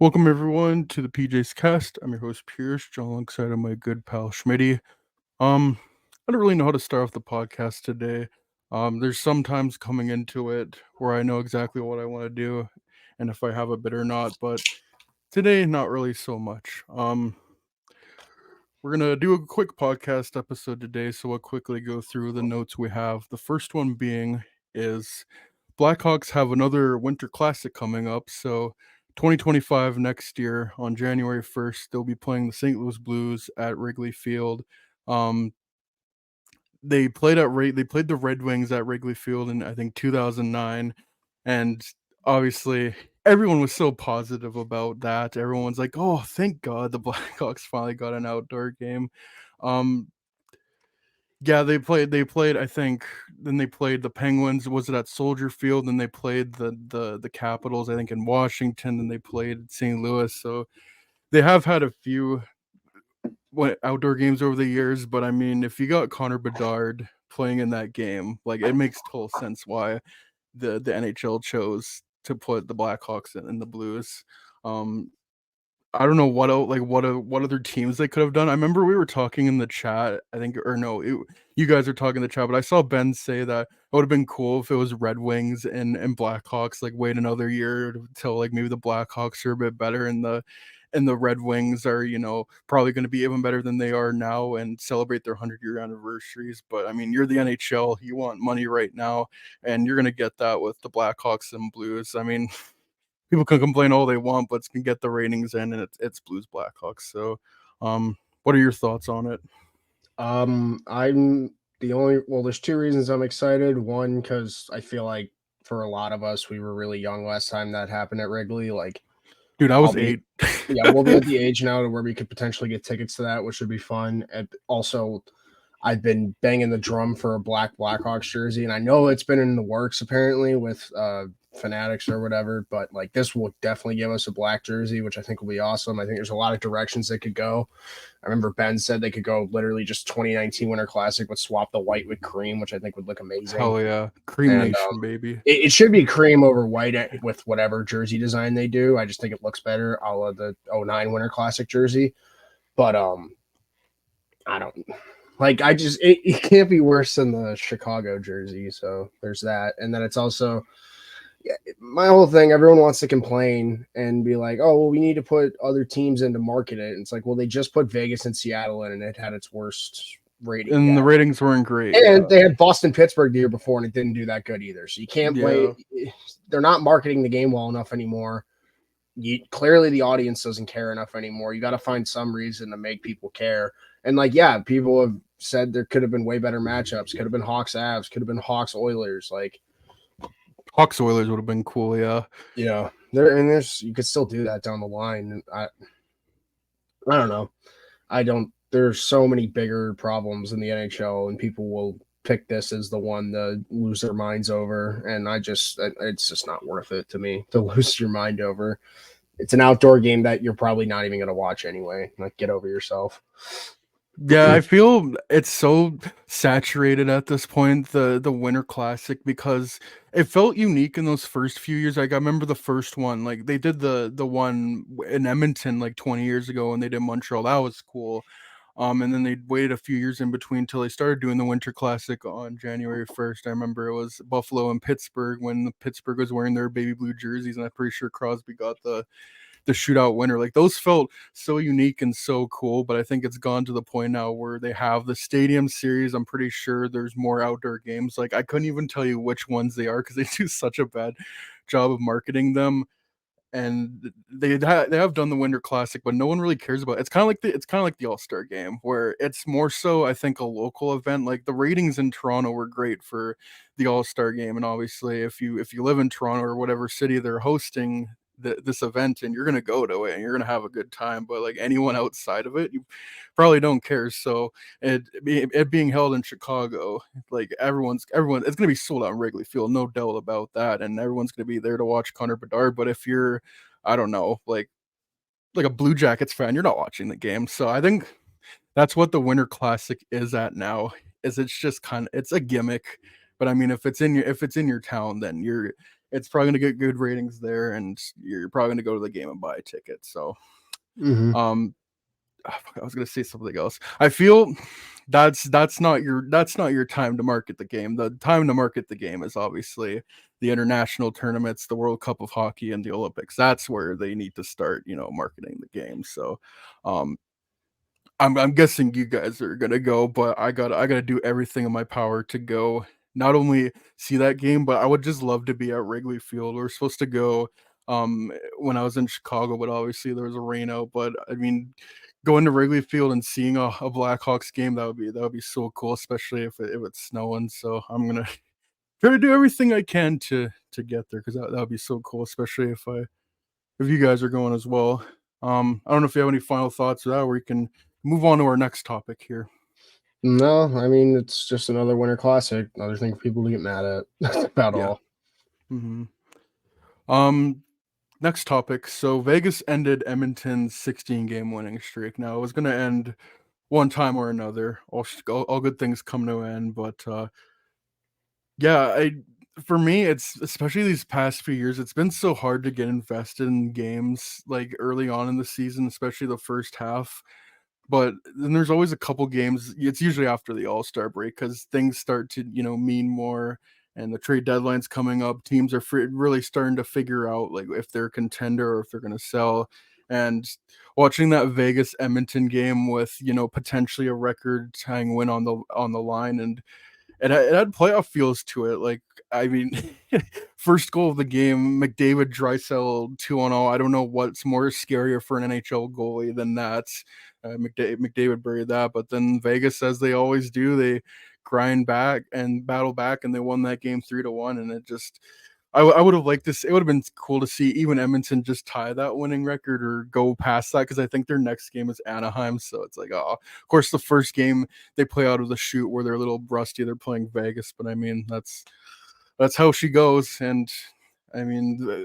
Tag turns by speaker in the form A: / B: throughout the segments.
A: Welcome everyone to the PJScast. I'm your host Pierce, John alongside of my good pal Schmitty. I don't really know how to start off the podcast today. There's sometimes coming into it where I know exactly what I want to do and if I have a bit or not, but today not really so much. We're gonna do a quick podcast episode today, so we'll quickly go through the notes we have. The first one being is Blackhawks have another Winter Classic coming up. So 2025 next year on January 1st, they'll be playing the St. Louis Blues at Wrigley Field. Um, they played the Red Wings at Wrigley Field in I think 2009, and obviously everyone was so positive about that. Everyone's like, "Oh, thank God the Blackhawks finally got an outdoor game." Um, yeah, they played, I think then they played the Penguins, was it at Soldier Field? Then they played the Capitals, I think, in Washington, then they played St. Louis, so they have had a few outdoor games over the years, but I mean, if you got Connor Bedard playing in that game, like, it makes total sense why the NHL chose to put the Blackhawks in the Blues. Um, I don't know what other teams they could have done. I remember we were talking in the chat, I think, or no, you guys are talking in the chat, but I saw Ben say that it would have been cool if it was Red Wings and Blackhawks. Like, wait another year till like maybe the Blackhawks are a bit better and the Red Wings are, probably going to be even better than they are now and celebrate their 100-year anniversaries. But I mean, you're the NHL, you want money right now, and you're going to get that with the Blackhawks and Blues. I mean, people can complain all they want, but it's gonna get the ratings in, and it's Blues Blackhawks. So, what are your thoughts on it?
B: I'm the only well, there's two reasons I'm excited. One, because I feel like for a lot of us, we were really young last time that happened at Wrigley. Like,
A: Dude, I
B: I'll
A: was
B: be,
A: 8.
B: yeah, we'll be at the age now to where we could potentially get tickets to that, which would be fun. And also, I've been banging the drum for a black Blackhawks jersey, and I know it's been in the works apparently with Fanatics or whatever, but like this will definitely give us a black jersey, which I think will be awesome. I think there's a lot of directions they could go. I remember Ben said they could go literally just 2019 Winter Classic, but swap the white with cream, which I think would look amazing.
A: Hell yeah, Cream
B: And
A: Nation, baby.
B: it should be cream over white with whatever jersey design they do. I just think it looks better, a la the '09 Winter Classic jersey. But I don't like. It can't be worse than the Chicago jersey. So there's that, and then it's also my whole thing. Everyone wants to complain and be like, "Oh, well, we need to put other teams in to market it." And it's like, well, they just put Vegas and Seattle in, and it had its worst rating
A: And the
B: yet.
A: ratings weren't great.
B: And
A: Yeah,
B: they had Boston Pittsburgh the year before, and it didn't do that good either. So you can't
A: yeah.
B: play. They're not marketing the game well enough anymore. Clearly the audience doesn't care enough anymore. You got to find some reason to make people care. And like, yeah, people have said there could have been way better matchups. Could have been Hawks Avs. Could have been Hawks Oilers. Like,
A: Hawks Oilers would have been cool. Yeah,
B: there's you could still do that down the line. I don't know. I don't. There's so many bigger problems in the NHL, and people will pick this as the one to lose their minds over. And it's just not worth it to me to lose your mind over. It's an outdoor game that you're probably not even going to watch anyway. Like, get over yourself.
A: yeah. I feel it's so saturated at this point, the Winter Classic, because it felt unique in those first few years. Like, I remember the first one, like they did the one in Edmonton like 20 years ago, and they did Montreal. That was cool. And then they waited a few years in between till they started doing the Winter Classic on January 1st. I remember it was Buffalo and Pittsburgh when the Pittsburgh was wearing their baby blue jerseys, and I'm pretty sure Crosby got the shootout winner. Like, those felt so unique and so cool, but I think it's gone to the point now where they have the stadium series. I'm pretty sure there's more outdoor games. Like, I couldn't even tell you which ones they are because they do such a bad job of marketing them, and they have done the Winter Classic, but no one really cares about it. It's kind of like the All-Star game, where it's more so, I think, a local event. Like, the ratings in Toronto were great for the All-Star game, and obviously if you live in Toronto or whatever city they're hosting this event and you're going to go to it and you're going to have a good time, but like anyone outside of it, you probably don't care. So it being held in Chicago, like everyone it's going to be sold out in Wrigley Field, no doubt about that, and everyone's going to be there to watch Connor Bedard. But if you're, I don't know, like a Blue Jackets fan, you're not watching the game. So I think that's what the Winter Classic is at now. Is it's just kind of, it's a gimmick, but I mean, if it's in your town, then it's probably going to get good ratings there, and you're probably going to go to the game and buy a ticket. So,
B: Mm-hmm.
A: um, I was going to say something else. I feel that's not your time to market the game. The time to market the game is obviously the international tournaments, the World Cup of Hockey, and the Olympics. That's where they need to start, marketing the game. So, um, I'm guessing you guys are gonna go, but I gotta do everything in my power to go. Not only see that game, but I would just love to be at Wrigley Field. We're supposed to go when I was in Chicago, but obviously there was a rain out. But I mean, going to Wrigley Field and seeing a Blackhawks game, that would be so cool, especially if it's snowing. So I'm gonna try to do everything I can to get there because that would be so cool, especially if you guys are going as well. I don't know if you have any final thoughts or that, or we can move on to our next topic here.
B: No, I mean it's just another Winter Classic. Another thing for people to get mad at. That's about
A: Yeah.
B: all.
A: hmm Um, Next topic. So Vegas ended Edmonton's 16-game winning streak. Now it was going to end one time or another. All good things come to an end, but yeah, for me, it's especially these past few years. It's been so hard to get invested in games like early on in the season, especially the first half. But then there's always a couple games. It's usually after the All-Star break because things start to, mean more, and the trade deadline's coming up. Teams are really starting to figure out like if they're a contender or if they're going to sell. And watching that Vegas Edmonton game with, potentially a record tying win on the line, and it had playoff feels to it. Like, I mean, first goal of the game, McDavid Drysdale 2-0. I don't know what's more scarier for an NHL goalie than that. McDavid buried that, but then Vegas, as they always do, they grind back and battle back, and they won that game 3-1. And it just, I would have liked this. It would have been cool to see even Edmonton just tie that winning record or go past that because I think their next game is Anaheim. So it's like, oh, of course, the first game they play out of the chute where they're a little rusty. They're playing Vegas, but I mean that's how she goes. And I mean,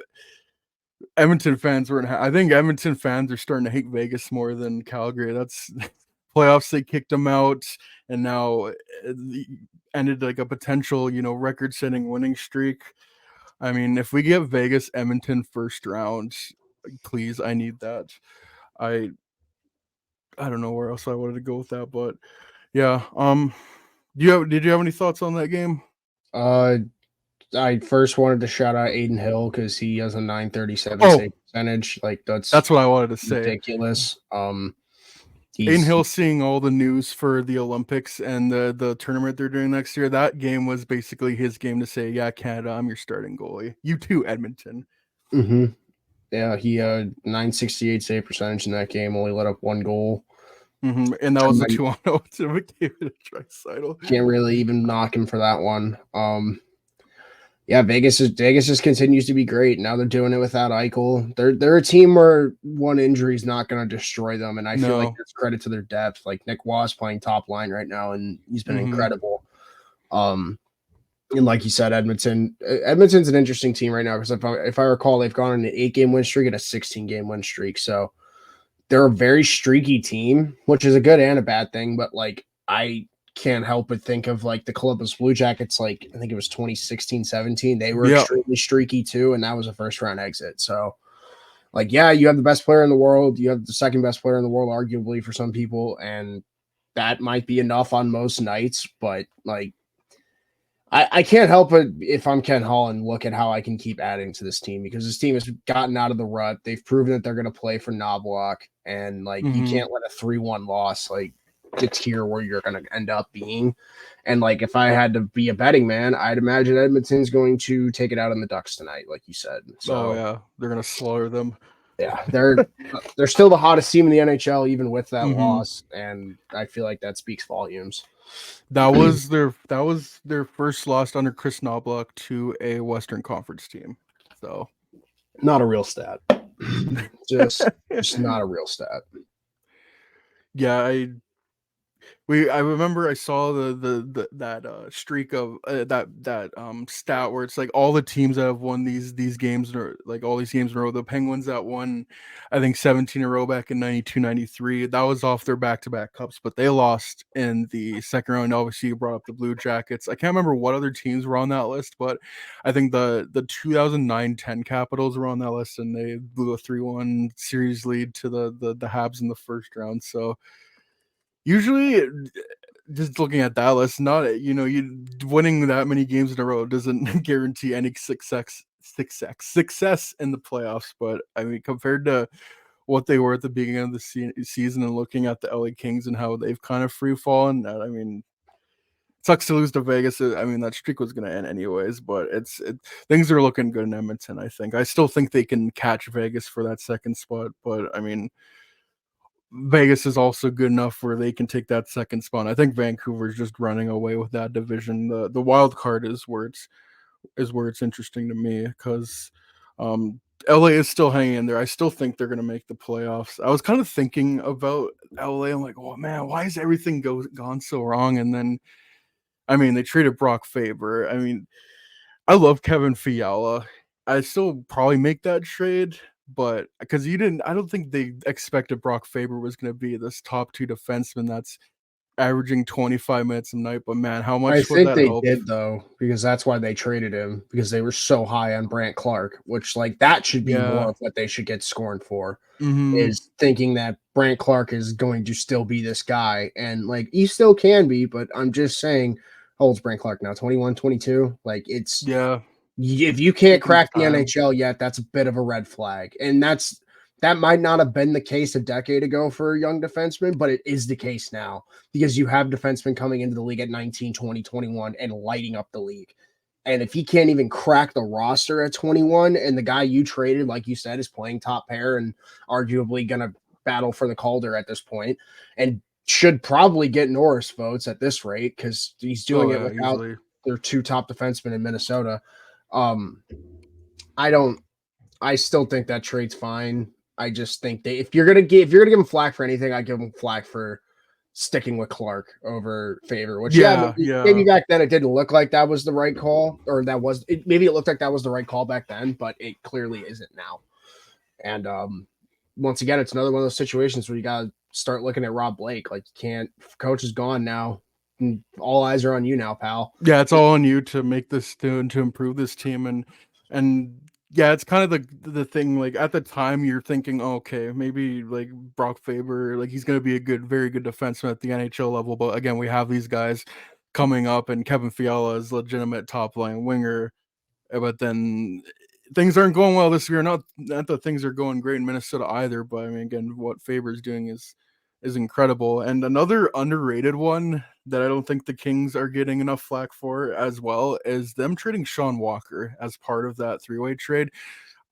A: Edmonton fans weren't. I think Edmonton fans are starting to hate Vegas more than Calgary. That's playoffs. They kicked them out, and now ended like a potential, record-setting winning streak. I mean, if we get Vegas Edmonton first round, please, I need that. I I don't know where else I wanted to go with that, but yeah. Did you have any thoughts on that game?
B: Uh, I first wanted to shout out Aiden Hill because he has a 937
A: Oh,
B: save percentage. Like that's
A: that's what I wanted to say.
B: ridiculous.
A: Aiden
B: He's
A: Hill seeing all the news for the Olympics and the tournament they're doing next year. That game was basically his game to say, "Yeah, Canada, I'm your starting goalie. You too, Edmonton."
B: mm-hmm. Yeah, he 968 save percentage in that game. Only let up one goal.
A: And that was a 2-0 to McDavid Draisaitl.
B: Can't really even knock him for that one. Yeah, Vegas just continues to be great. Now they're doing it without Eichel. They're a team where one injury is not going to destroy them, and I feel like
A: No.
B: that's credit to their depth. Like Nick Wass playing top line right now, and he's been
A: Mm-hmm.
B: incredible. And like you said, Edmonton's an interesting team right now because if I recall, they've gone on an 8-game win streak and a 16-game win streak. So they're a very streaky team, which is a good and a bad thing. But like I can't help but think of like the Columbus Blue Jackets, like I think it was 2016-17. They were
A: Yeah.
B: extremely streaky too, and that was a first round exit. So like, yeah, you have the best player in the world, you have the second best player in the world, arguably for some people, and that might be enough on most nights, but like I can't help but if I'm Ken Hall and look at how I can keep adding to this team because this team has gotten out of the rut. They've proven that they're going to play for Knobloch, and like you
A: Mm-hmm.
B: can't let a 3-1 loss like deter where you're going to end up being. And like if I had to be a betting man, I'd imagine Edmonton's going to take it out on the Ducks tonight, like you said.
A: Oh
B: So
A: yeah, they're gonna slaughter them.
B: yeah, they're still the hottest team in the NHL even with that
A: Mm-hmm.
B: loss, and I feel like that speaks volumes.
A: That was their first loss under Chris Knobloch to a Western Conference team. So
B: Not a real stat. just not a real stat.
A: yeah, I remember I saw the that streak of that stat where it's like all the teams that have won these games or like all these games in a row. The Penguins that won, I think 17 in a row back in 92, 93. That was off their back-to-back cups, but they lost in the second round. Obviously, you brought up the Blue Jackets. I can't remember what other teams were on that list, but I think the 2009-10 Capitals were on that list, and they blew a 3-1 series lead to the Habs in the first round. So usually, just looking at that list, not you winning that many games in a row doesn't guarantee any success in the playoffs. But I mean, compared to what they were at the beginning of the season, and looking at the LA Kings and how they've kind of free fallen, I mean, sucks to lose to Vegas. I mean, that streak was going to end anyways, but things are looking good in Edmonton. I still think they can catch Vegas for that second spot, but I mean, Vegas is also good enough where they can take that second spot. I think Vancouver's just running away with that division. The wild card is where it's interesting to me because LA is still hanging in there. I still think they're gonna make the playoffs. I was kind of thinking about LA. I'm like, oh man, why is everything gone so wrong? And then I mean, they traded Brock Faber. I mean, I love Kevin Fiala. I still probably make that trade, but because I don't think they expected Brock Faber was going to be this top two defenseman that's averaging 25 minutes a night. But man, how
B: I
A: much would
B: think
A: that
B: they
A: help?
B: did though, because that's why they traded him because they were so high on Brant Clark, which like that should be more
A: Yeah.
B: of what they should get scorned for.
A: Hmm.
B: Is thinking that Brant Clark is going to still be this guy. And like he still can be, but I'm just saying, how old's Brant Clark now? 21, 22? Like it's
A: Yeah.
B: if you can't
A: Taking his
B: crack the
A: time.
B: NHL yet, that's a bit of a red flag. And that might not have been the case a decade ago for a young defenseman, but it is the case now because you have defensemen coming into the league at 19, 20, 21 and lighting up the league. And if he can't even crack the roster at 21 and the guy you traded, like you said, is playing top pair and arguably going to battle for the Calder at this point and should probably get Norris votes at this rate because he's doing
A: Oh
B: it
A: yeah,
B: without
A: easily.
B: their two top defensemen in Minnesota. Um, I don't. I still think that trade's fine. I just think they if you're gonna give him flack for anything, I give him flack for sticking with Clark over Favor. Which yeah,
A: Yeah,
B: maybe
A: yeah.
B: back then it didn't look like that was the right call, or maybe it looked like that was the right call back then, but it clearly isn't now. And once again, it's another one of those situations where you gotta start looking at Rob Blake. Like you can't, coach is gone now. All eyes are on you now, pal.
A: Yeah, it's all on you to make this to improve this team and yeah, it's kind of the thing like at the time you're thinking, oh, okay, maybe like Brock Faber, like he's going to be a very good defenseman at the NHL level, but again, we have these guys coming up and Kevin Fiala is legitimate top line winger, but then things aren't going well this year. Not that things are going great in Minnesota either, but I mean, again, what Faber's doing is incredible. And another underrated one that I don't think the Kings are getting enough flack for as well is them trading Sean Walker as part of that three-way trade.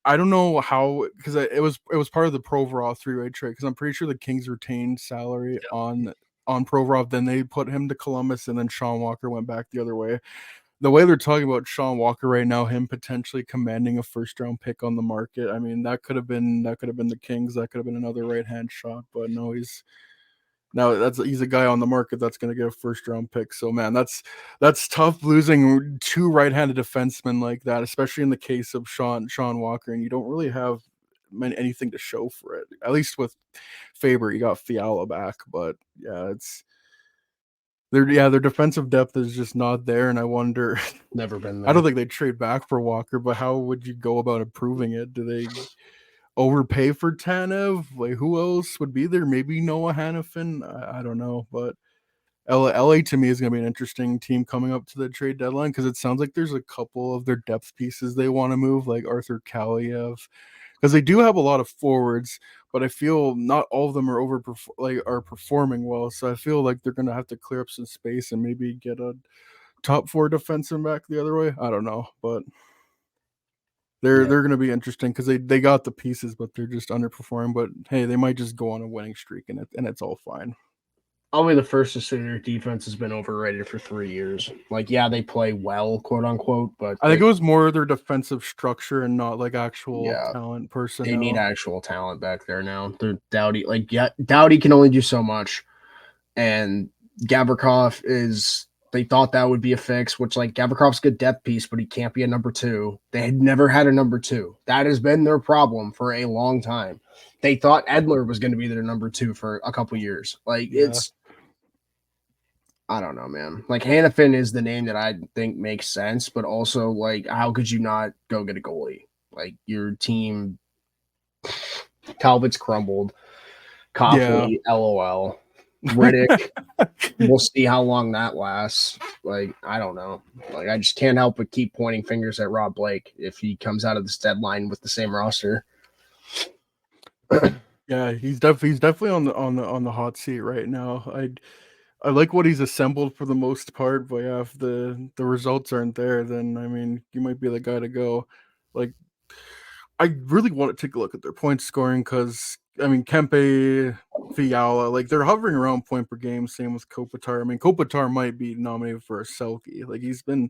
A: I don't know how because it was part of the Provorov three-way trade because I'm pretty sure the Kings retained salary on Provorov, then they put him to Columbus, and then Sean Walker went back the other way. The way they're talking about Sean Walker right now, him potentially commanding a first round pick on the market. I mean, that could have been the Kings. That could have been another right hand shot, but no, he's a guy on the market that's going to get a first round pick. So man, that's tough losing two right handed defensemen like that, especially in the case of Sean Walker, and you don't really have anything to show for it. At least with Faber, you got Fiala back, but yeah, their defensive depth is just not there, and I wonder.
B: Never been
A: I don't
B: there.
A: think they trade back for Walker, but how would you go about improving it? Do they overpay for Tanev? Like who else would be there? Maybe Noah Hannafin. I don't know, but LA to me is going to be an interesting team coming up to the trade deadline because it sounds like there's a couple of their depth pieces they want to move, like Arthur Kaliev, because they do have a lot of forwards, but I feel not all of them are performing well. So I feel like they're going to have to clear up some space and maybe get a top four defenseman back the other way. I don't know, but they're
B: Yeah.
A: they're going to be interesting because they got the pieces, but they're just underperforming. But hey, they might just go on a winning streak and it's all fine.
B: I'll be the first to say their defense has been overrated for 3 years. Like, yeah, they play well, quote unquote, but
A: I think it was more their defensive structure and not like actual
B: yeah,
A: talent
B: they need
A: personnel.
B: actual talent back there now. They're Dowdy, like yeah, Dowdy can only do so much, and Gavrikov is. They thought that would be a fix, which like Gavrikov's a good depth piece, but he can't be a number two. They had never had a number two. That has been their problem for a long time. They thought Edler was going to be their number two for a couple years. Like
A: Yeah.
B: I don't know, man. Like Hannafin is the name that I think makes sense, but also like, how could you not go get a goalie? Like your team, Talbot's crumbled.
A: Yeah.
B: Coffee, LOL. Riddick, we'll see how long that lasts. Like, I don't know. Like, I just can't help but keep pointing fingers at Rob Blake if he comes out of this deadline with the same roster.
A: Yeah, he's definitely on the hot seat right now. I like what he's assembled for the most part, but yeah, if the results aren't there, then I mean, you might be the guy to go. Like, I really want to take a look at their point scoring because I mean, Kempe, Fiala, like they're hovering around point per game. Same with Kopitar. I mean, Kopitar might be nominated for a Selkie. Like he's been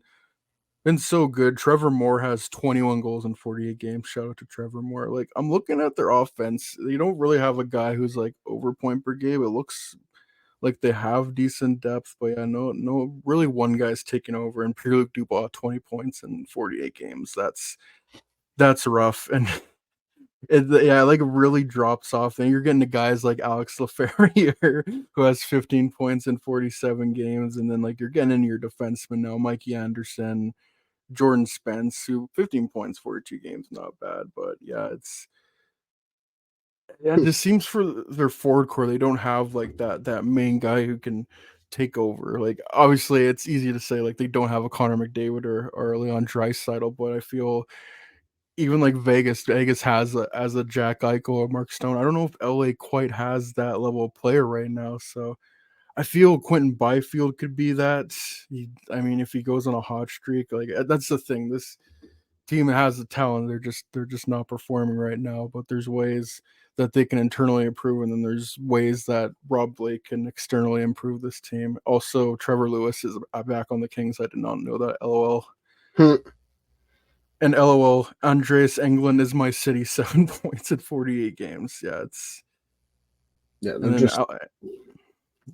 A: so good. Trevor Moore has 21 goals in 48 games. Shout out to Trevor Moore. Like I'm looking at their offense. They don't really have a guy who's like over point per game. It looks like they have decent depth, but yeah, no, really one guy's taking over. And Pierre-Luc Dubois, 20 points in 48 games. That's rough. And yeah, like really drops off. Then you're getting to guys like Alex Laferriere, who has 15 points in 47 games, and then like you're getting into your defensemen now, Mikey Anderson, Jordan Spence, who 15 points, 42 games, not bad. But yeah, it just seems for their forward core, they don't have like that main guy who can take over. Like obviously it's easy to say like they don't have a Connor McDavid or Leon Draisaitl, but I feel even like Vegas has as a Jack Eichel or Mark Stone. I don't know if LA quite has that level of player right now. So I feel Quentin Byfield could be that. I mean, if he goes on a hot streak, like that's the thing. This team has the talent. They're just not performing right now. But there's ways that they can internally improve, and then there's ways that Rob Blake can externally improve this team. Also, Trevor Lewis is back on the Kings. I did not know that. LOL. And LOL, Andreas Englund is my city, 7 points in 48 games. Yeah, it's
B: Yeah, they're
A: and then
B: just a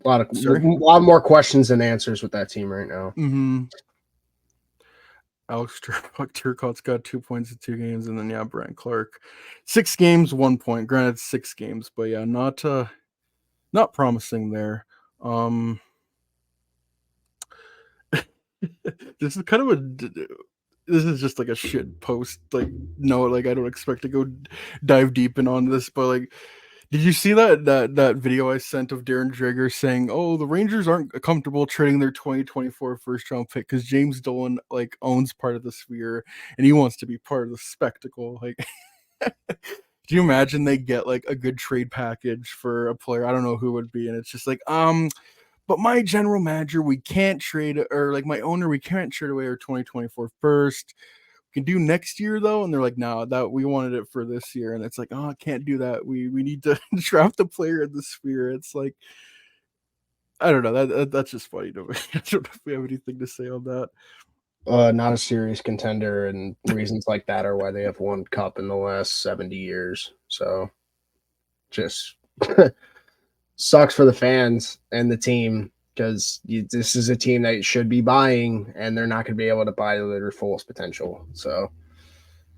B: lot more questions than answers with that team right now.
A: Alex Turcotte's got 2 points in 2 games, and then yeah, Brent Clark, 6 games, 1 point. Granted, 6 games, but yeah, not promising there. This is kind of this is just like a shit post. Like no, like I don't expect to go dive deep in on this, but like did you see that video I sent of Darren Dreger saying, "Oh, the Rangers aren't comfortable trading their 2024 first round pick because James Dolan like owns part of the sphere and he wants to be part of the spectacle." Like, do you imagine they get like a good trade package for a player? I don't know who it would be, and it's just like, but my general manager, we can't trade, or like my owner, we can't trade away our 2024 first. Can do next year though, and they're like, no, that we wanted it for this year, and it's like, oh, I can't do that. We need to draft a player in the sphere. It's like, I don't know. That's just funny to me. I don't know if we have anything to say on that.
B: Not a serious contender, and reasons like that are why they have won cup in the last 70 years. So, just sucks for the fans and the team because this is a team that should be buying, and they're not going to be able to buy to their fullest potential. So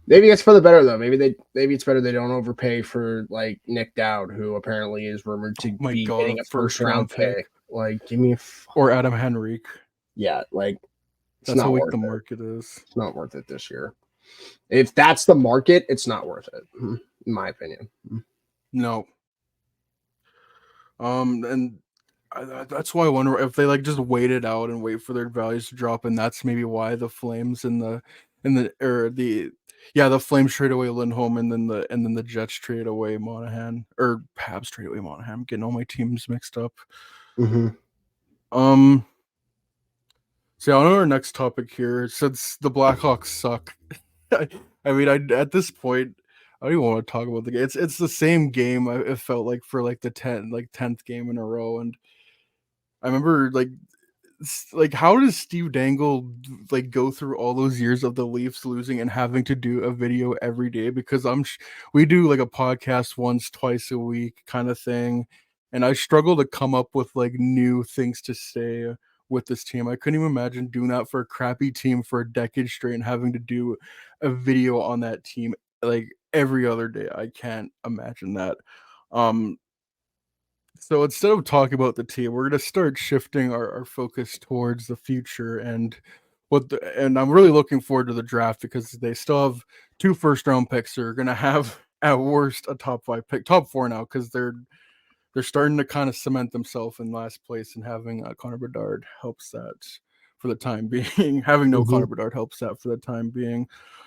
B: maybe it's for the better though. Maybe it's better they don't overpay for like Nick Dowd, who apparently is rumored to
A: My
B: be
A: God,
B: getting
A: a
B: a first round pick. Like, give me
A: or Adam Henrique.
B: yeah, like it's
A: That's how
B: not
A: weak
B: worth
A: the
B: it.
A: market is.
B: It's not worth it this year. If that's the market, it's not worth it, in my opinion.
A: No. And that's why I wonder if they like just wait it out and wait for their values to drop, and that's maybe why the Flames and the Flames trade away Lindholm, and then the Jets trade away Monahan, or Habs trade away Monahan. I'm getting all my teams mixed up.
B: Mm-hmm.
A: So on our next topic here, since the Blackhawks suck, I mean, at this point, I don't even want to talk about the game. It's the same game. It felt like for like the 10th game in a row, and I remember like how does Steve Dangle like go through all those years of the Leafs losing and having to do a video every day? Because we do like a podcast once, twice a week kind of thing, and I struggle to come up with like new things to say with this team. I couldn't even imagine doing that for a crappy team for a decade straight and having to do a video on that team like every other day. I can't imagine that. Um, so instead of talking about the team, we're gonna start shifting our focus towards the future and and I'm really looking forward to the draft because they still have 2 first round picks. They're gonna have at worst a top 5 pick, top 4 now because they're starting to kind of cement themselves in last place, and having Connor Bedard helps that for the time being. Having no
B: Mm-hmm.
A: Connor Bedard helps that for the time being.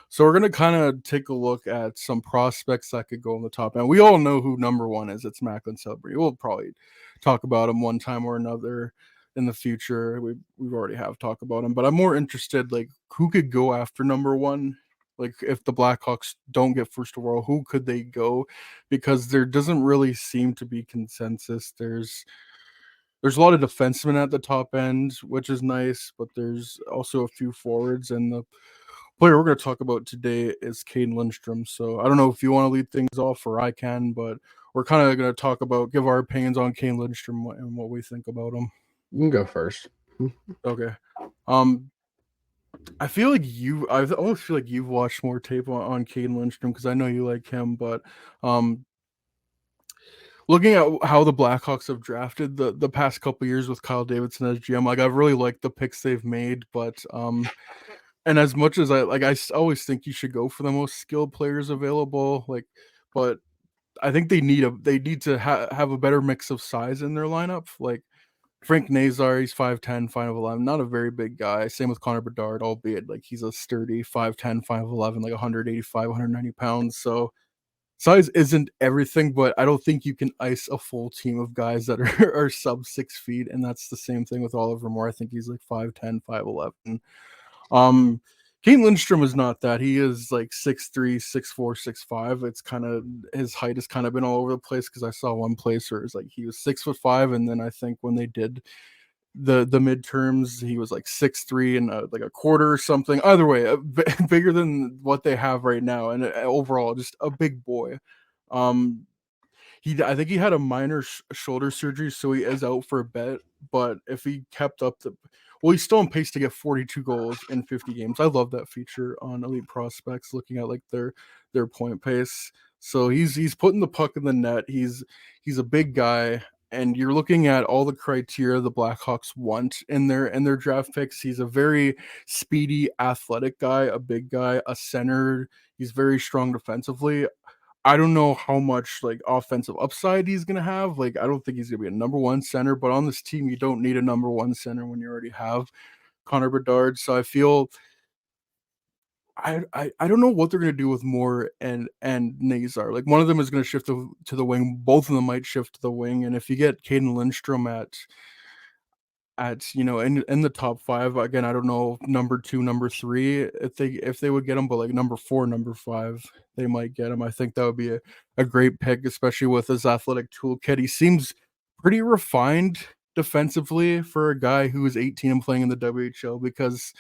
A: So we're gonna kind of take a look at some prospects that could go in the top end. We all know who number one is. It's Macklin Selbury. We'll probably talk about him one time or another in the future. We've already have talked about him, but I'm more interested like who could go after number one. Like if the Blackhawks don't get first overall, who could they go? Because there doesn't really seem to be consensus. There's a lot of defensemen at the top end, which is nice, but there's also a few forwards. And the player we're going to talk about today is Caden Lindstrom. So I don't know if you want to lead things off or I can, but we're kind of going to talk about, give our opinions on Caden Lindstrom and what we think about him.
B: You can go first.
A: Okay. Um, I almost feel like you've watched more tape on Caden Lindstrom because I know you like him, but um, looking at how the Blackhawks have drafted the past couple years with Kyle Davidson as GM, like I've really liked the picks they've made, but and as much as always think you should go for the most skilled players available, like, but I think they need to have a better mix of size in their lineup. Like Frank Nazar, he's 5'10", 5'11", not a very big guy. Same with Connor Bedard, albeit like he's a sturdy 5'10", 5'11", like 185, 190 pounds. So size isn't everything, but I don't think you can ice a full team of guys that are sub 6 feet. And that's the same thing with Oliver Moore. I think he's like 5'10", 5'11". Um, Kane Lindstrom is not that. He is like 6'3", 6'4", 6'5". It's kind of his height has kind of been all over the place because I saw one place where it's like he was 6'5", and then I think when they did the midterms, he was like 6'3" and like a quarter or something. Either way, bigger than what they have right now, and overall just a big boy. Um, I think he had a minor shoulder surgery, so he is out for a bit. But if he kept up he's still on pace to get 42 goals in 50 games. I love that feature on Elite Prospects, looking at like their point pace. So he's putting the puck in the net. He's a big guy, and you're looking at all the criteria the Blackhawks want in their draft picks. He's a very speedy, athletic guy, a big guy, a center. He's very strong defensively. I don't know how much like offensive upside he's gonna have. Like, I don't think he's gonna be a number one center, but on this team, you don't need a number one center when you already have Connor Bedard. So I feel I don't know what they're gonna do with Moore and Nazar. Like one of them is gonna shift to the wing. Both of them might shift to the wing. And if you get Caden Lindstrom at in the top five again, I don't know number two, number three if they would get him, but like number four, number five, they might get him. I think that would be a great pick, especially with his athletic toolkit. He seems pretty refined defensively for a guy who is 18 and playing in the WHL, because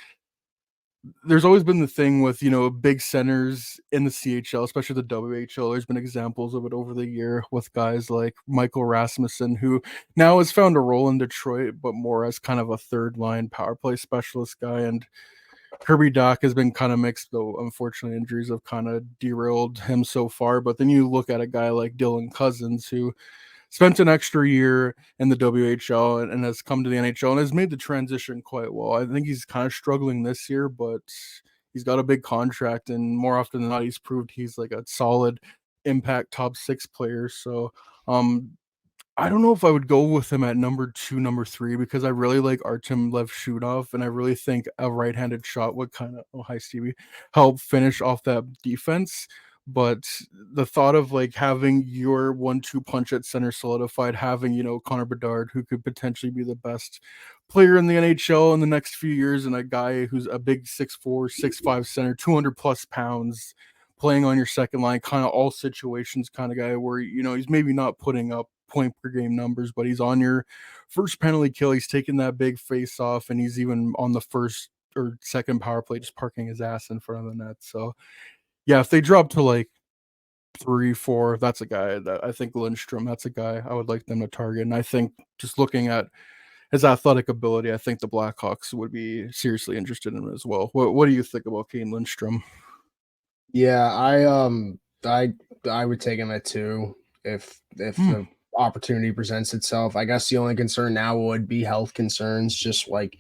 A: there's always been the thing with big centers in the CHL, especially the WHL. There's been examples of it over the year with guys like Michael Rasmussen, who now has found a role in Detroit, but more as kind of a third line power play specialist guy. And Kirby Doc has been kind of mixed, though unfortunately injuries have kind of derailed him so far. But then you look at a guy like Dylan Cousins, who spent an extra year in the WHL and has come to the NHL and has made the transition quite well. I think he's kind of struggling this year, but he's got a big contract, and more often than not, he's proved he's like a solid impact top six player. So um, I don't know if I would go with him at number two, number three, because I really like Artem Levshunov, and I really think a right-handed shot would kind of, oh hi Stevie, help finish off that defense. But the thought of like having your 1-2 punch at center solidified, having Connor Bedard, who could potentially be the best player in the NHL in the next few years, and a guy who's a big 6'4", 6'5" center, 200 plus pounds, playing on your second line, kind of all situations kind of guy where he's maybe not putting up point per game numbers, but he's on your first penalty kill. He's taking that big face off, and he's even on the first or second power play, just parking his ass in front of the net. So yeah, if they drop to like 3, 4, that's a guy that I think Lindstrom, that's a guy I would like them to target. And I think just looking at his athletic ability, I think the Blackhawks would be seriously interested in him as well. What do you think about Kane Lindstrom?
B: Yeah, I I would take him at 2 if
A: Hmm.
B: the opportunity presents itself. I guess the only concern now would be health concerns, just like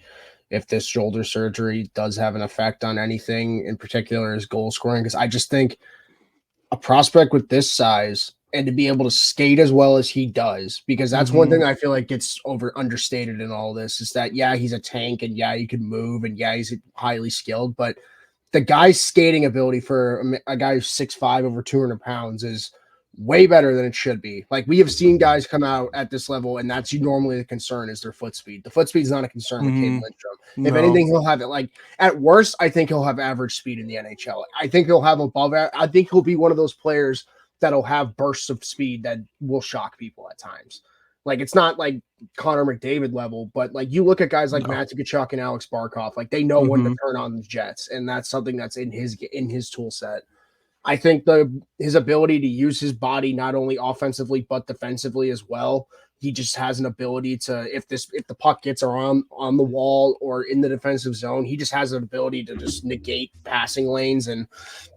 B: if this shoulder surgery does have an effect on anything, in particular his goal scoring. Because I just think a prospect with this size and to be able to skate as well as he does, because that's one
A: Mhm.
B: thing I feel like gets understated in all this, is that yeah, he's a tank and yeah, he can move and yeah, he's highly skilled, but the guy's skating ability for a guy who's 6'5", over 200 pounds is way better than it should be. Like, we have seen guys come out at this level, and that's normally the concern, is their foot speed. The foot speed is not a concern with Caden
A: Mhm.
B: Lindstrom. If
A: No.
B: anything, he'll have it, like, at worst, I think he'll have average speed in the NHL. I think he'll have I think he'll be one of those players that'll have bursts of speed that will shock people at times. Like, it's not like Connor McDavid level, but like, you look at guys like
A: No.
B: Matthew Tkachuk and Alex Barkov, like, they know when to
A: Mhm.
B: turn on the Jets, and that's something that's in his tool set. I think his ability to use his body not only offensively but defensively as well. He just has an ability to, if the puck gets around on the wall or in the defensive zone, he just has an ability to just negate passing lanes and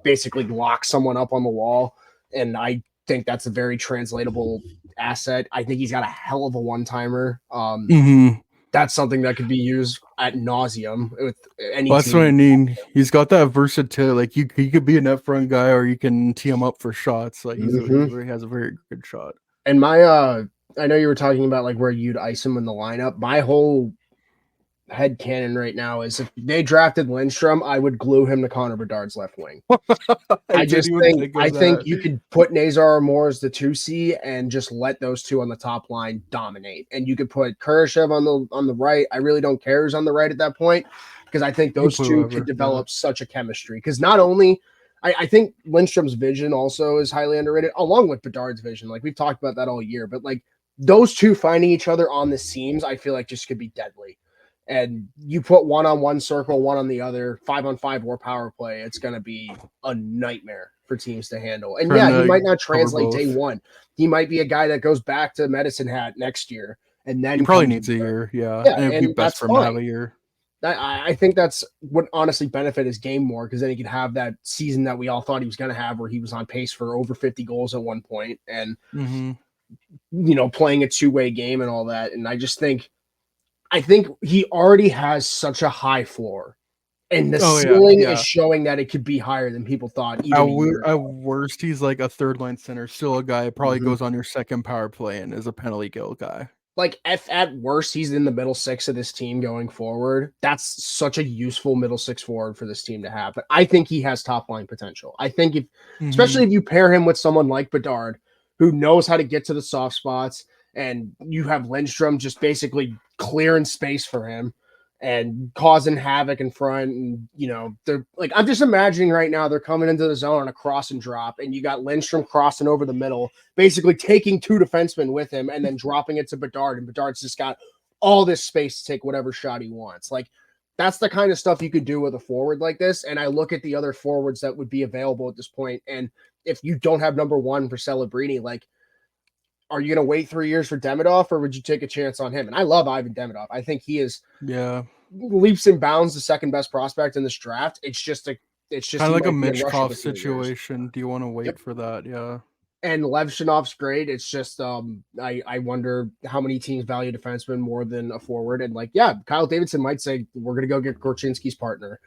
B: basically lock someone up on the wall. And I think that's a very translatable asset. I think he's got a hell of a one timer.
A: Mhm.
B: That's something that could be used at nauseum with any
A: Well, that's what
B: team.
A: I mean. He's got that versatility. Like, he could be a net front guy, or you can tee him up for shots. Like,
B: Mm-hmm.
A: he has a very good shot.
B: And I know you were talking about like where you'd ice him in the lineup. My whole head canon right now is if they drafted Lindstrom, I would glue him to Connor Bedard's left wing.
A: I didn't even think
B: I
A: of
B: think
A: that.
B: you could put Nazar Moore as the 2C and just let those two on the top line dominate. And you could put Kurashev on the right. I really don't care who's on the right at that point, because I think
A: You
B: those
A: put
B: two could
A: whoever. Yeah.
B: develop such a chemistry. Because not only I think Lindstrom's vision also is highly underrated, along with Bedard's vision. Like, we've talked about that all year, but like, those two finding each other on the seams, I feel like just could be deadly. And you put one on one circle, one on the other, 5-on-5 or power play, it's going to be a nightmare for teams to handle. And
A: Trying
B: yeah, he
A: to
B: might not
A: cover
B: translate day
A: both.
B: one. He might be a guy that goes back to Medicine Hat next year and
A: He
B: then
A: probably
B: comes.
A: needs a year. Yeah.
B: Yeah,
A: And it'd be
B: and
A: best
B: that's
A: for him to have
B: fine.
A: a year.
B: I think that's what honestly benefit his game more, because then he could have that season that we all thought he was going to have, where he was on pace for over 50 goals at one point, and
A: Mhm.
B: playing a two-way game and all that. And I think he already has such a high floor, and the
A: Oh, yeah.
B: ceiling is
A: Yeah.
B: showing that it could be higher than people thought even a year
A: At
B: ago.
A: worst, he's like a third line center, still a guy that probably
B: Mhm.
A: goes on your second power play and is a penalty kill guy.
B: Like, if at worst he's in the middle six of this team going forward, that's such a useful middle six forward for this team to have. But I think he has top line potential. I think especially
A: Mhm.
B: if you pair him with someone like Bedard, who knows how to get to the soft spots, and you have Lindstrom just basically clearing space for him and causing havoc in front. And they're like, I'm just imagining right now they're coming into the zone on a cross and drop, and you got Lindstrom crossing over the middle, basically taking two defensemen with him and then dropping it to Bedard, and Bedard's just got all this space to take whatever shot he wants. Like, that's the kind of stuff you could do with a forward like this. And I look at the other forwards that would be available at this point, and if you don't have number one for Celebrini, like, are you going to wait 3 years for Demidov, or would you take a chance on him? And I love Ivan Demidov. I think he is
A: Yeah.
B: leaps and bounds the second best prospect in this draft. It's just
A: Kinda
B: he
A: like a
B: might be in Russia
A: Michkov
B: for 3 years.
A: situation. Do you wanna
B: Yep.
A: wait for that? Yeah.
B: And Levshinov's great. It's just I wonder how many teams value defensemen more than a forward. And like, yeah, Kyle Davidson might say we're gonna go get Korchinski's partner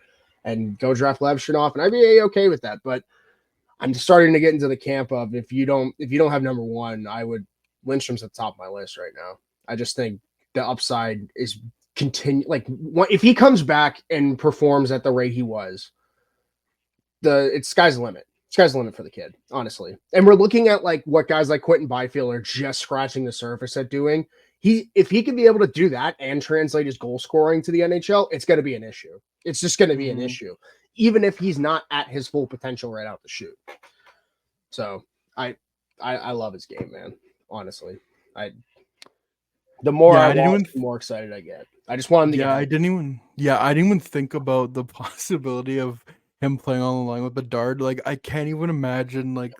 B: and go draft Levshinov, and I'd be okay with that. But I'm starting to get into the camp of, if you don't have number one, I would Lindstrom's at the top of my list right now. I just think the upside is continue, like, if he comes back and performs at the rate he was, it's sky's the limit. Sky's the limit for the kid, honestly. And we're looking at like what guys like Quentin Byfield are just scratching the surface at doing. If he can be able to do that and translate his goal scoring to the NHL, it's going to be an issue. It's just going to be an
A: Mhm.
B: issue, even if he's not at his full potential right out the chute. So I I love his game, man. Honestly, I the more
A: Yeah,
B: I
A: I didn't
B: watch,
A: even
B: the more excited I get. I just want him to get
A: yeah,
B: healthy.
A: I didn't even think about the possibility of him playing on the line with Bedard. Like I can't even imagine like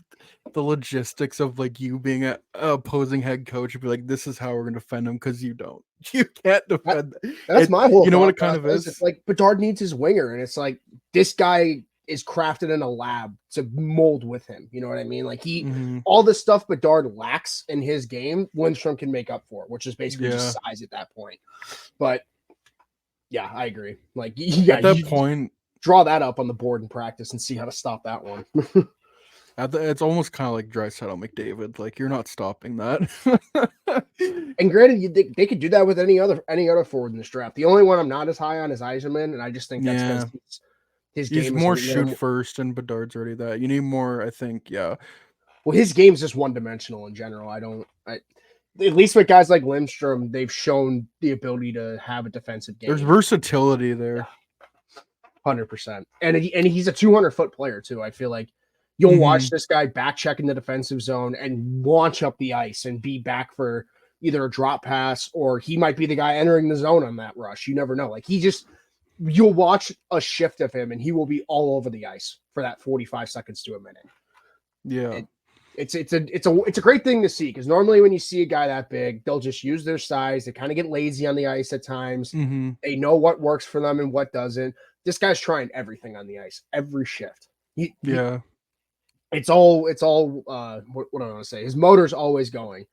A: the logistics of like you being a opposing head coach and be like, this is how we're gonna defend him because you don't. You can't
B: That,
A: defend
B: that's
A: it.
B: my whole
A: You know what
B: thought
A: it kind of
B: process. It's
A: is?
B: like Bedard needs his winger, and it's like this guy is crafted in a lab to mold with him. You know what I mean? Like
A: Hmm.
B: all the stuff Bedard lacks in his game, Lindstrom can make up for, which is basically
A: Yeah.
B: just size at that point. But yeah, I agree. Like, yeah,
A: At that
B: you just
A: point,
B: draw that up on the board in practice and see how to stop that one.
A: it's almost kind of like Draisaitl McDavid. Like you're not stopping that.
B: And granted, they could do that with any other forward in this draft. The only one I'm not as high on is Eiserman, and I just think that's because
A: Yeah.
B: his
A: He's
B: game is a
A: more
B: little
A: shoot
B: more.
A: first, and Bedard's already that. You need more, I think. Yeah,
B: Well, his game's just one dimensional in general. At least with guys like Lindstrom, they've shown the ability to have a defensive
A: there's
B: game.
A: versatility there.
B: 100%. And he's a 200-foot player too. I feel like you'll watch this guy back checking the defensive zone and launch up the ice and be back for either a drop pass, or he might be the guy entering the zone on that rush. You never know. Like you'll watch a shift of him and he will be all over the ice for that 45 seconds to a minute.
A: Yeah.
B: It's a great thing to see, because normally when you see a guy that big, they'll just use their size. They kind of get lazy on the ice at times.
A: Mm-hmm.
B: They know what works for them and what doesn't. This guy's trying everything on the ice, every shift. It's all what do I want to say? His motor's always going,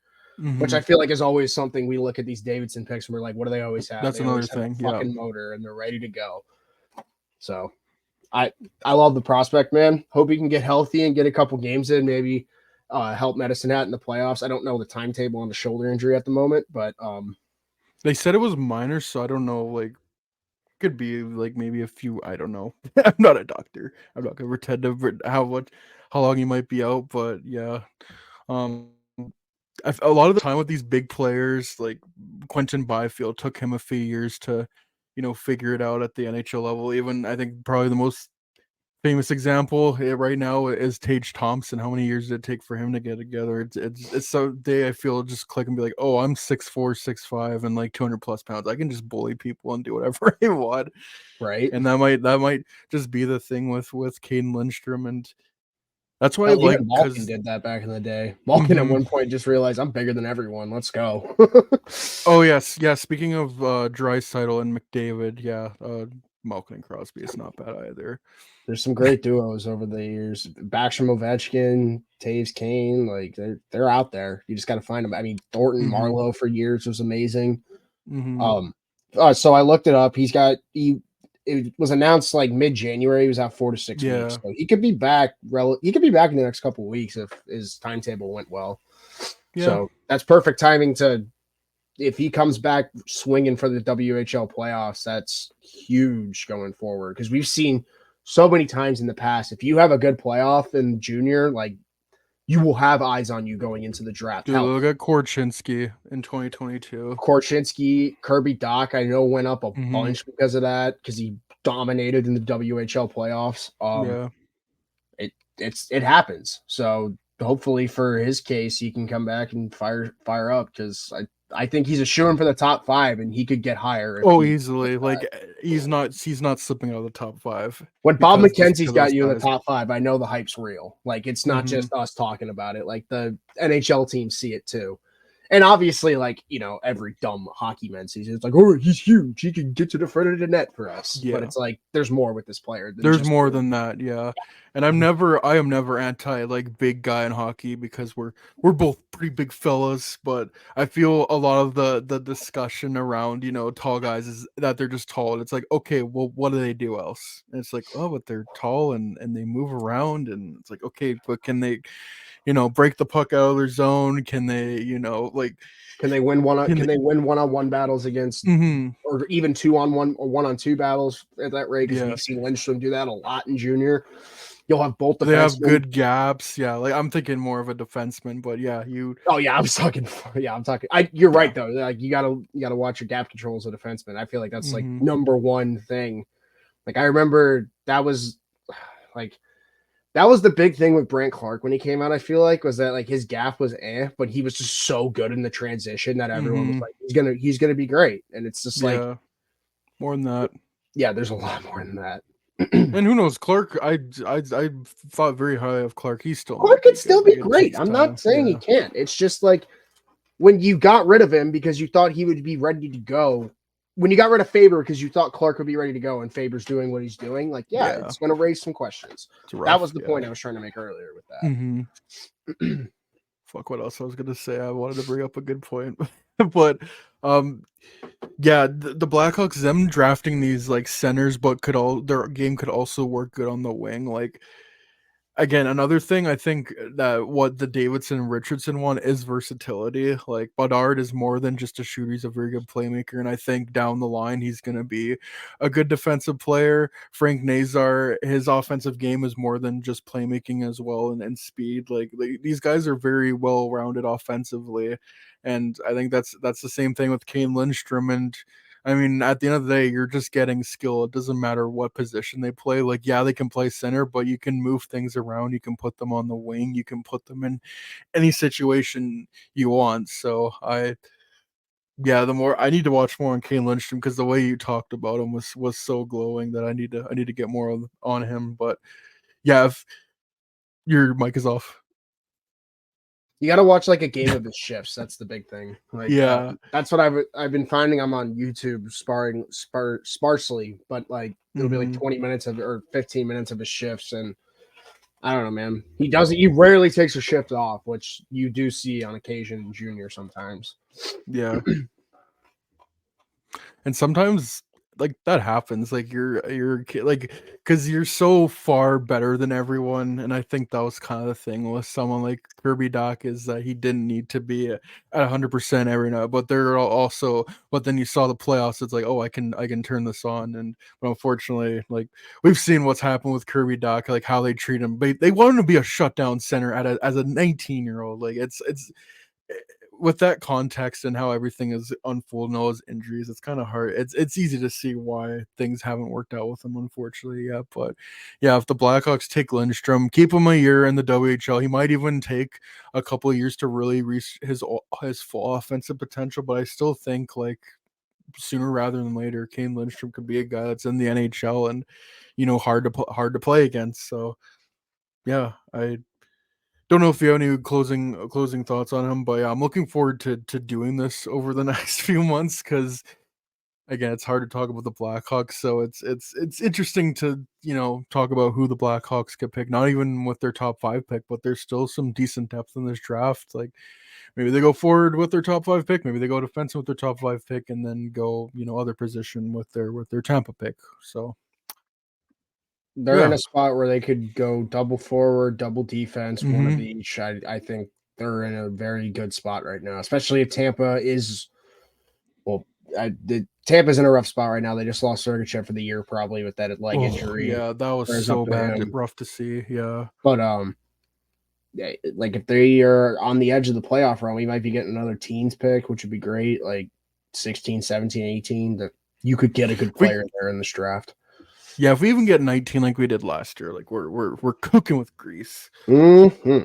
B: which I feel like is always something we look at these Davidson picks and we're like, what do they always have?
A: That's
B: They
A: another
B: always have
A: thing.
B: a
A: Yeah.
B: fucking motor and they're ready to go. So I love the prospect, man. Hope he can get healthy and get a couple games in, maybe help Medicine Hat in the playoffs. I don't know the timetable on the shoulder injury at the moment, but
A: They said it was minor, so I don't know. Like, could be like maybe a few. I don't know. I'm not a doctor. I'm not gonna pretend to how long he might be out, but yeah. Um, a lot of the time with these big players, like Quentin Byfield, took him a few years to, figure it out at the NHL level. Even I think probably the most famous example right now is Tage Thompson. How many years did it take for him to get together? It's so I feel just click and be like, oh, I'm 6'4", 6'5", and like 200 plus pounds. I can just bully people and do whatever I want.
B: right.
A: And that might just be the thing with Caden Lindstrom, and that's why I
B: Hell,
A: like
B: even Malkin
A: because
B: did that back in the day. Malkin at one point just realized I'm bigger than everyone. Let's go.
A: oh yes, yeah. Speaking of Draisaitl and McDavid, yeah, Malkin and Crosby is not bad either.
B: There's some great duos over the years. Backstrom Ovechkin, Taves Kane, like they're out there. You just got to find them. I mean, Thornton Marlowe for years was amazing. So I looked it up. It was announced like mid-January. He was out 4 to 6 weeks, so he could be back. He could be back in the next couple of weeks if his timetable went well.
A: Yeah.
B: So that's perfect timing if he comes back swinging for the WHL playoffs. That's huge going forward, because we've seen so many times in the past, if you have a good playoff in junior, like you will have eyes on you going into the draft.
A: Dude, look at Korchinski in 2022.
B: Korchinski, Kirby Doc, I know went up a bunch because of that, because he dominated in the WHL playoffs. It happens. So hopefully for his case, he can come back and fire up, because I think he's a shoo-in for the top 5, and he could get higher.
A: Easily. Like he's not slipping out of the top 5.
B: When Bob McKenzie's got you in the top 5, I know the hype's real. Like it's not just us talking about it. Like the NHL teams see it too. And obviously, like, every dumb hockey man sees it. It's like, oh, he's huge. He can get to the front of the net for us. Yeah. But it's like, there's more with this player.
A: There's more than that, yeah. And I am never anti like big guy in hockey, because we're both pretty big fellas. But I feel a lot of the discussion around tall guys is that they're just tall. And it's like, okay, well, what do they do else? And it's like, oh, but they're tall and they move around, and it's like, okay, but can they break the puck out of their zone? Can they,
B: can they win one-on-one battles against, or even 2-on-1 or 1-on-2 battles at that rate? Because we've seen Lindstrom do that a lot in junior. You'll have both defensemen.
A: They have good gaps. Yeah, like I'm thinking more of a defenseman, but yeah,
B: Oh yeah, I'm talking. You're right though. Like you gotta watch your gap control as a defenseman. I feel like that's like number one thing. Like I remember that was the big thing with Brant Clark when he came out. I feel like was that like his gap was but he was just so good in the transition that everyone was like, he's gonna be great. And it's just like
A: more than that.
B: Yeah, there's a lot more than that.
A: And who knows, Clark? I thought very highly of Clark. He still
B: Clark
A: might
B: could
A: be good.
B: still be
A: Like it
B: great.
A: takes
B: I'm not
A: time.
B: saying he
A: Yeah.
B: can't. It's just like when you got rid of him because you thought he would be ready to go. When you got rid of Faber because you thought Clark would be ready to go and Faber's doing what he's doing, like, yeah,
A: Yeah.
B: it's going to raise some questions.
A: It's
B: That was
A: rough.
B: the
A: Yeah.
B: point I was trying to make earlier with
A: Mm-hmm.
B: that.
A: Fuck. What else I was gonna say? I wanted to bring up a good point, but um, yeah, the Blackhawks them drafting these like centers, but could all their game could also work good on the wing. Like again, another thing I think that what the Davidson and Richardson one is versatility. Like Bedard is more than just a shooter; he's a very good playmaker, and I think down the line he's going to be a good defensive player. Frank Nazar, his offensive game is more than just playmaking as well and speed. Like these guys are very well rounded offensively, and I think that's the same thing with Kane Lindstrom and. I mean, at the end of the day, you're just getting skill. It doesn't matter what position they play. Like, yeah, they can play center, but you can move things around. You can put them on the wing. You can put them in any situation you want. So yeah, the more I need to watch more on Kane Lindstrom because the way you talked about him was so glowing that I need to get more on him. But yeah, if your mic is off.
B: You got to watch like a game of his shifts. That's the big thing. Like
A: Yeah.
B: that's what I've been finding. I'm on YouTube sparsely, but like it'll be like
A: Mm-hmm.
B: 20 minutes of or 15 minutes of his shifts, and I don't know, man. He doesn't. He rarely takes a shift off, which you do see on occasion in junior sometimes.
A: Yeah. And sometimes like that happens like you're like because you're so far better than everyone, and I think that was kind of the thing with someone like Kirby Doc is that he didn't need to be at 100% every night, but there are also but then you saw the playoffs, it's like, oh, I can turn this on. And but unfortunately, like we've seen what's happened with Kirby Doc, like how they treat him. They want him to be a shutdown center as a 19-year-old. Like it's with that context and how everything is unfolding, all his injuries, it's kind of hard. It's easy to see why things haven't worked out with him, unfortunately. Yeah, but yeah, if the Blackhawks take Lindstrom, keep him a year in the WHL, he might even take a couple of years to really reach his full offensive potential. But I still think like sooner rather than later, Kane Lindstrom could be a guy that's in the NHL and hard to play against. So yeah, I don't know if you have any closing thoughts on him, but yeah, I'm looking forward to doing this over the next few months because again, it's hard to talk about the Blackhawks, so it's interesting to talk about who the Blackhawks could pick. Not even with their top 5 pick, but there's still some decent depth in this draft. Like maybe they go forward with their top 5 pick, maybe they go defensive with their top 5 pick, and then go other position with their Tampa pick. So
B: They're in
A: yeah.
B: a spot where they could go double forward, double defense, one of
A: Mm-hmm.
B: each. I think they're in a very good spot right now, especially if Tampa is well. Tampa's in a rough spot right now. They just lost Sergachev for the year, probably with that leg
A: Oh
B: injury.
A: yeah, that was
B: Prayers up
A: so
B: to
A: bad,
B: him.
A: rough to see. Yeah.
B: But like if they are on the edge of the playoff run, we might be getting another teens pick, which would be great. Like 16, 17, 18. That you could get a good
A: We
B: player there in this draft.
A: Yeah, if we even get 19 like we did last year, like we're cooking with grease.
B: Mm-hmm.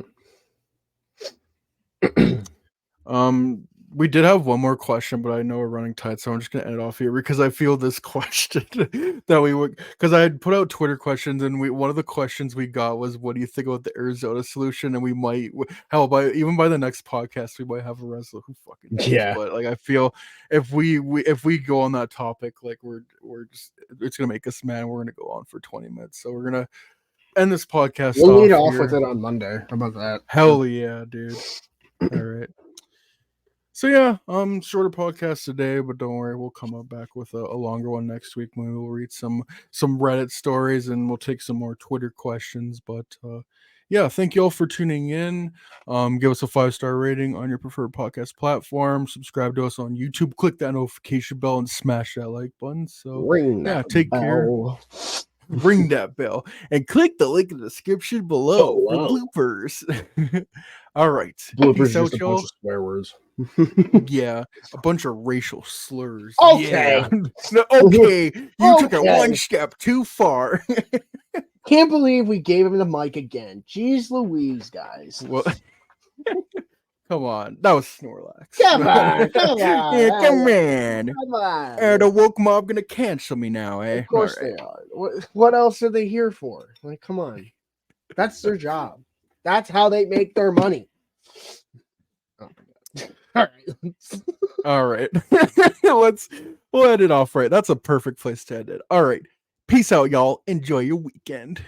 A: We did have one more question, but I know we're running tight, so I'm just gonna end it off here because I feel this question that we would because I had put out Twitter questions and one of the questions we got was, "What do you think about the Arizona solution?" And we might hell by the next podcast we might have a resolution. Who fucking knows?
B: Yeah.
A: But like I feel if we go on that topic, like we're just it's gonna make us mad. We're gonna go on for 20 minutes, so we're gonna end this podcast
B: We'll lead
A: off
B: off with
A: here.
B: it on Monday. How about that?
A: Hell yeah, dude. All right. So yeah, shorter podcast today, but don't worry, we'll come up back with a longer one next week when we'll read some Reddit stories and we'll take some more Twitter questions. But yeah, thank you all for tuning in. Give us a 5-star rating on your preferred podcast platform. Subscribe to us on YouTube. Click that notification bell and smash that like button. So
B: Ring
A: yeah,
B: that
A: take care.
B: bell.
A: Ring that bell and click the link in the description below for
B: Hello.
A: bloopers. All right.
B: Bloopers
A: Peace
B: are just
A: out,
B: a bunch
A: y'all.
B: of swear words.
A: Yeah, a bunch of racial slurs.
B: Okay.
A: Yeah. No, okay, you took it
B: Okay.
A: one step too far.
B: Can't believe we gave him the mic again. Jeez Louise, guys.
A: Well, Come on. That was Snorlax.
B: Come on, come on,
A: Yeah, come on.
B: come on.
A: The woke mob gonna cancel me now, eh?
B: Of course
A: All right.
B: they are. What else are they here for? Like, come on. That's their job. That's how they make their money. Oh my god. All right.
A: All right. We'll end it off right. That's a perfect place to end it. All right. Peace out, y'all. Enjoy your weekend.